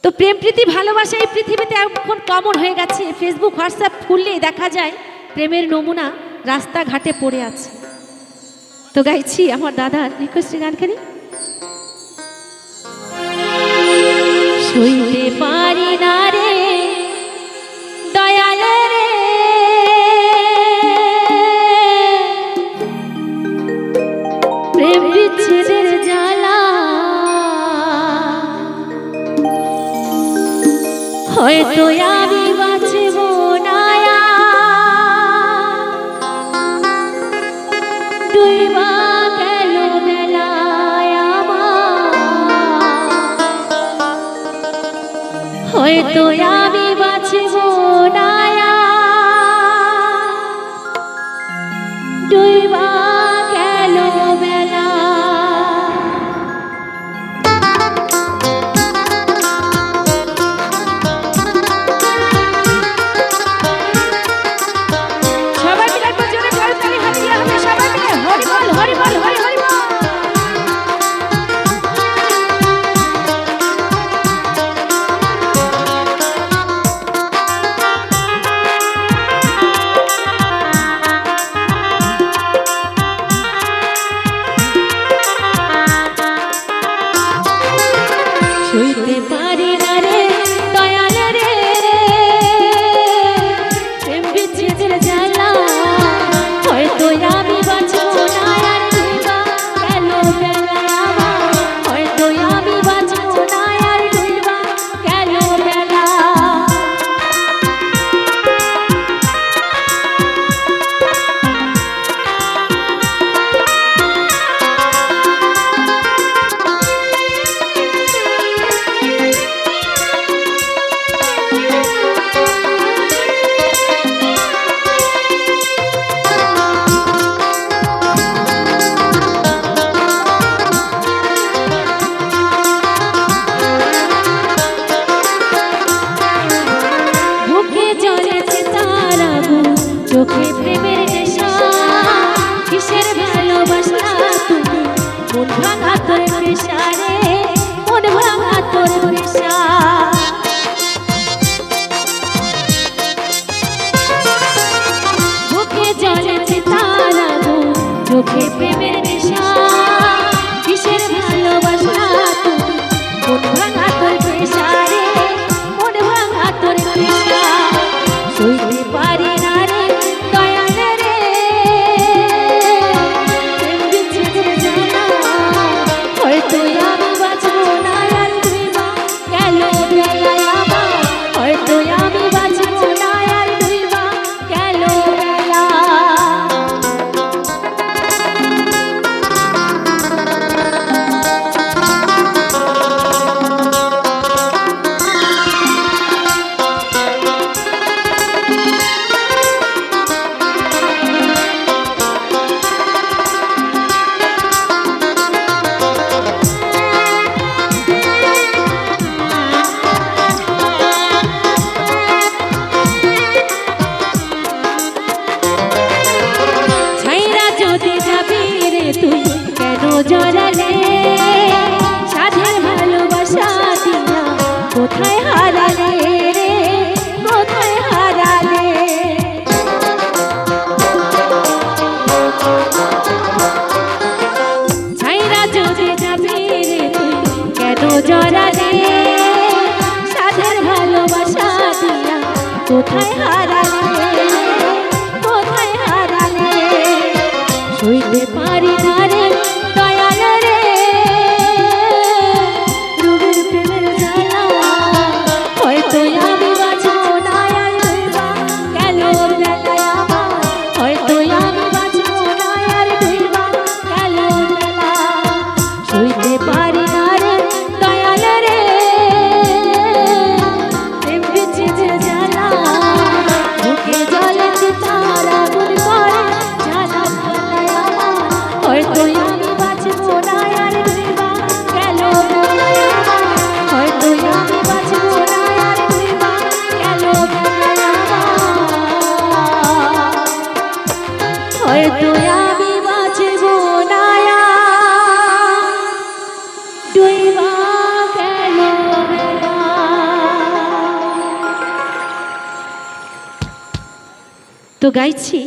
তো প্রেম প্রীতি ভালোবাসা এই পৃথিবীতে এখন কমন হয়ে গেছে। ফেসবুক হোয়াটসঅ্যাপ খুললেই দেখা যায় প্রেমের নমুনা রাস্তাঘাটে পড়ে আছে। তো গাইছি আমার দাদার রিকোয়েস্টের গানখানি। সইতে পারি না রে দয়াল রে প্রেম বিচ্ছেদের জ্বালা, হয়তো আমি বাঁচব না ডুইবা গেল বেলায় আমার, হয়তো আমি বাঁচব না ডুইবা গেল বেলা। সইতে পারি না রে দয়াল রে প্রেম বিচ্ছেদের জ্বালা, হয়তো আমি বাঁচব না আর ডুইবা গেল বেলা আমার, হয়তো আমি বাঁচব না আর ডুইবা গেল বেলা। চোখে প্রেমের নেশা, কিসের ভালোবাসা তুমি মন ভাঙা তোর পেশা রে, মন ভাঙা তোর পেশা। মুখে জ্বলেছে তার আগুন, চোখে প্রেমের নেশা, কিসের ভালোবাসা তুমি মন ভাঙা তোর পেশা রে, মন ভাঙা তোর পেশা। সইতে পারি না রে দয়াল রে প্রেম বিচ্ছেদের জ্বালা, হয়তো আমি বাঁচব না আর ডুইবা গেল বেলায় আমার, হয়তো আমি বাঁচব না আর ডুইবা গেল বেলা। তুই কেন জড়ালে সাধের ভালোবাসা দিয়া, কোথায় হারালে রে কোথায় হারালে। ছাইরা যদি যাবি রে তুই কেন জড়ালে সাধের ভালোবাসা দিয়া, কোথায় হারালে কোথায় হারালে। সইতে পারি না রে দয়াল রে রূপের প্রেমের জ্বালা, হয়তো আমি বাঁচব না আর ডুইবা গেল বেলায় আমার, হয়তো আমি বাঁচব না আর ডুইবা গেল বেলা। সইতে পারি না রে দয়াল রে প্রেম বিচ্ছেদের জ্বালা, তো গাইছি